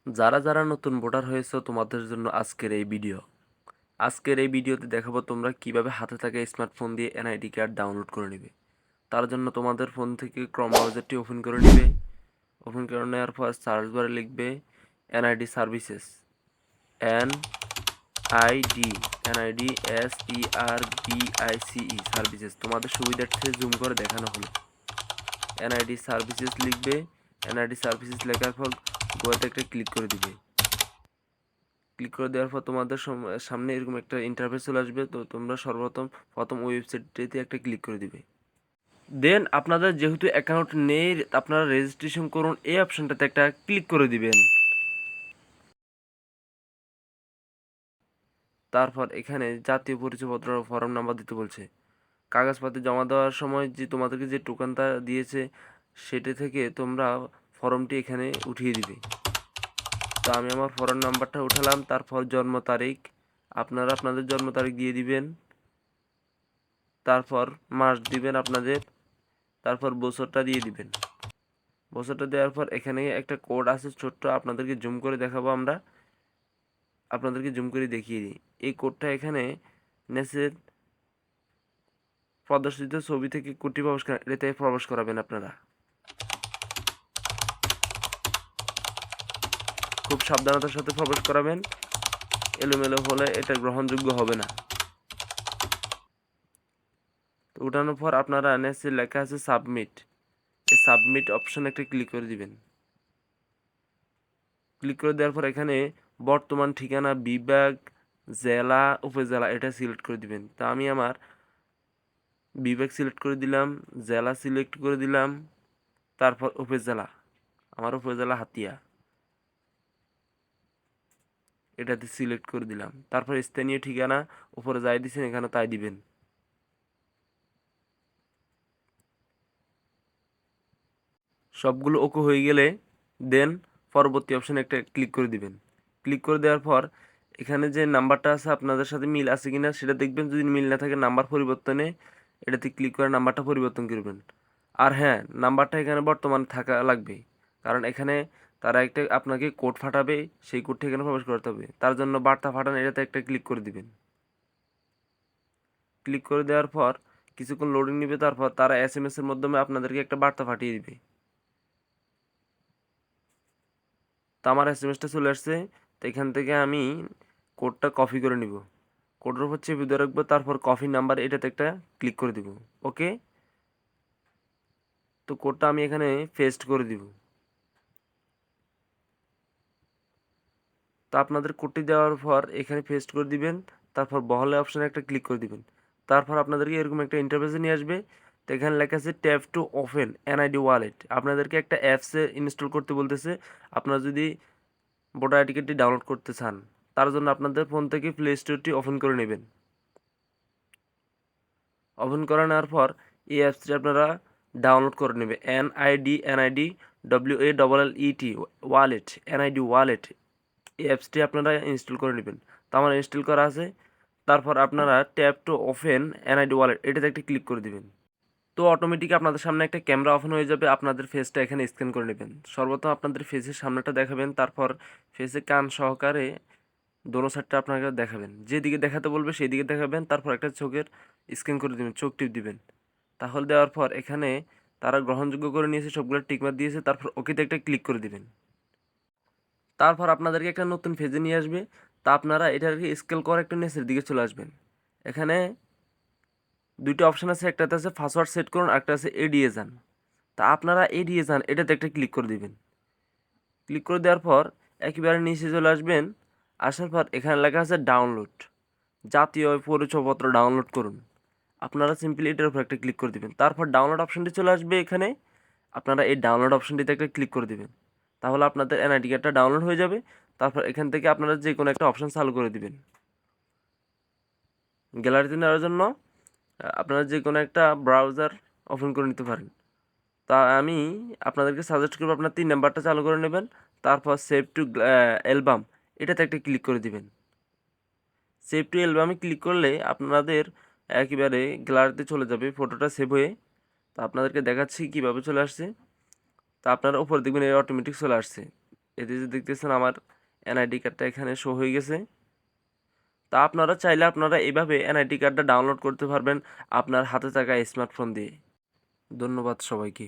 যারা যারা নতুন ভোটার হয়েছে তোমাদের জন্য আজকের এই ভিডিওতে দেখাবো তোমরা কিভাবে হাতে থাকা স্মার্টফোন দিয়ে এনআইডি কার্ড ডাউনলোড করে নেবে। তার জন্য তোমাদের ফোন থেকে ক্রোম ব্রাউজারটি ওপেন করে নেবে। ওপেন করে নেওয়ার পর সার্চ বারে লিখবে NID services, N ID NID SERVICE services. তোমাদের সুবিধার্থে জুম করে দেখানো হলো। এনআইডি সার্ভিসেস লিখবে। এনআইডি সার্ভিসেস লেখার পর গোয়াতে একটা ক্লিক করে দিবে। ক্লিক করে দেওয়ার পর তোমাদের সামনে এরকম একটা ইন্টারফেস চলে আসবে। তো তোমরা প্রথম ওয়েবসাইটটিতে একটা ক্লিক করে দিবে। দেন আপনাদের যেহেতু অ্যাকাউন্ট নেই, আপনারা রেজিস্ট্রেশন করুন এই অপশনটাতে একটা ক্লিক করে দিবেন। তারপর এখানে জাতীয় পরিচয়পত্র ফর্ম নাম্বার দিতে বলছে। কাগজপাতি জমা দেওয়ার সময় যে তোমাদেরকে যে টোকেনটা দিয়েছে সেটা থেকে তোমরা ফর্মটি এখানে উঠিয়ে দিবে। তো আমি আমার ফর্ম নাম্বারটা উঠালাম। তারপর জন্ম তারিখ, আপনারা আপনাদের জন্ম তারিখ দিয়ে দিবেন। তারপর মাস দিবেন আপনাদের। তারপর বছরটা দিয়ে দিবেন। বছরটা দেওয়ার পর এখানে একটা কোড আছে ছোট্ট, আপনাদেরকে জুম করে দেখাবো। আপনাদেরকে জুম করে দেখিয়ে দিই। এই কোডটা এখানে নেসের প্রদর্শিত ছবি থেকে কোডটি এটাতে প্রবেশ করাবেন। আপনারা খুব সাবধানতার সাথে প্রবেশ করাবেন, এলোমেলো হলে এটা গ্রহণযোগ্য হবে না। তো উঠানোর পর আপনারা নেসে লেখা আছে সাবমিট, এই সাবমিট অপশন একটা ক্লিক করে দিবেন। ক্লিক করে দেওয়ার পর এখানে বর্তমান ঠিকানা, বিভাগ, জেলা, উপজেলা এটা সিলেক্ট করে দিবেন। তা আমি আমার বিভাগ সিলেক্ট করে দিলাম, জেলা সিলেক্ট করে দিলাম, তারপর উপজেলা, আমার উপজেলা হাতিয়া এটাতে সিলেক্ট করে দিলাম। তারপর স্থানীয় ঠিকানা উপরে যাই দিচ্ছেন এখানে তাই দিবেন। সবগুলো ওকে হয়ে গেলে দেন পরবর্তী অপশানে একটা ক্লিক করে দিবেন। ক্লিক করে দেওয়ার পর এখানে যে নাম্বারটা আছে আপনাদের সাথে মিল আছে কিনা সেটা দেখবেন। যদি মিল না থাকে নাম্বার পরিবর্তনে এটাতে ক্লিক করে নাম্বারটা পরিবর্তন করবেন। আর হ্যাঁ, নাম্বারটা এখানে বর্তমান থাকা লাগবে, কারণ এখানে তারা একটা আপনাকে কোড ফাটাবে, সেই কোডটা এখানে প্রবেশ করতে হবে। তার জন্য বার্তা ফাটান এটাতে একটা ক্লিক করে দিবেন। ক্লিক করে দেওয়ার পর কিছুক্ষণ লোডিং নেবে। তারপর তারা SMS এর মাধ্যমে আপনাদেরকে একটা বার্তা পাঠিয়ে দিবে। তো আমার এসএমএসটা চলে আসছে। তো এখান থেকে আমি কোডটা কপি করে নিব, কোডের উপর চেপে ধরে রাখবো। তারপর কপি নাম্বার এটাতে একটা ক্লিক করে দিব। ওকে, তো কোডটা আমি এখানে পেস্ট করে দিব। তো আপনাদের কোডটি দেওয়ার পর এখানে পেস্ট করে দিবেন। তারপর বহলে অপশানে একটা ক্লিক করে দিবেন। তারপর আপনাদেরকে এরকম একটা ইন্টারফেসে নিয়ে আসবে। তো এখানে লেখা আছে tap to open NID wallet. আপনাদেরকে একটা অ্যাপসে ইনস্টল করতে বলতেছে। আপনারা যদি ভোটার আইডি কার্ডটি ডাউনলোড করতে চান, তার জন্য আপনাদের ফোন থেকে প্লে স্টোরটি ওপেন করে নেবেন। ওপেন করে নেওয়ার পর এই অ্যাপসটি আপনারা ডাউনলোড করে নেবে। NID WALLET wallet, NID wallet এই অ্যাপসটি আপনারা ইনস্টল করে নেবেন। তো আমার ইনস্টল করা আছে। তারপর আপনারা tap to open NID wallet এটাতে একটা ক্লিক করে দিবেন। তো অটোমেটিক আপনাদের সামনে একটা ক্যামেরা ওপেন হয়ে যাবে। আপনাদের ফেসটা এখানে স্ক্যান করে নেবেন। সর্বপ্রথম আপনাদের ফেসের সামনেটা দেখাবেন। তারপর ফেসে কান সহকারে দোনো সাইডটা আপনাকে দেখাবেন। যেদিকে দেখাতে বলবে সেই দিকে দেখাবেন। তারপর একটা চোখের স্ক্যান করে দিবেন, চোখ টিপ দিবেন। তাহলে দেওয়ার পর এখানে তারা গ্রহণযোগ্য করে নিয়েছে, সবগুলো টিকমার্ক দিয়েছে। তারপর ওকেতে একটা ক্লিক করে দিবেন। তারপর আপনাদেরকে একটা নতুন ফেজে নিয়ে আসবে। তা আপনারা এটাকে স্কেল করে একটু নিচের দিকে চলে আসবেন। এখানে দুইটা অপশান আছে, একটাতে আছে পাসওয়ার্ড সেট করুন, একটা আছে এড়িয়ে যান। তা আপনারা এড়িয়ে যান এটাতে একটা ক্লিক করে দিবেন। ক্লিক করে দেওয়ার পর একেবারে নিচে চলে আসবেন। আসার পর এখানে লেখা আছে ডাউনলোড, জাতীয় পরিচয়পত্র ডাউনলোড করুন। আপনারা সিম্পলি এটার উপর একটা ক্লিক করে দিবেন। তারপর ডাউনলোড অপশানটি চলে আসবে। এখানে আপনারা এই ডাউনলোড অপশানটিতে একটা ক্লিক করে দিবেন। তাহলে আপনাদের এনআইডি কার্ডটা ডাউনলোড হয়ে যাবে। তারপর এখান থেকে আপনারা যে কোনো একটা অপশান চালু করে দিবেন। গ্যালারিতে নেওয়ার জন্য আপনারা যে কোনো একটা ব্রাউজার ওপেন করে নিতে পারেন। তা আমি আপনাদেরকে সাজেস্ট করবো আপনার 3 নাম্বারটা চালু করে নেবেন। তারপর সেভ টু অ্যালবাম এটাতে একটা ক্লিক করে দিবেন। সেভ টু অ্যালবামে ক্লিক করলে আপনাদের একেবারে গ্যালারিতে চলে যাবে ফটোটা সেভ হয়ে। তা আপনাদেরকে দেখাচ্ছি কীভাবে চলে আসছে। তা আপনারা উপরে দেখবেন এই অটোমেটিক চলে আসছে। এতে যে দেখতেছেন আমার এনআইডি কার্ডটা এখানে শো হয়ে গেছে। তা আপনারা চাইলে আপনারা এভাবে এনআইডি কার্ডটা ডাউনলোড করতে পারবেন আপনার হাতে থাকা স্মার্টফোন দিয়ে। ধন্যবাদ সবাইকে।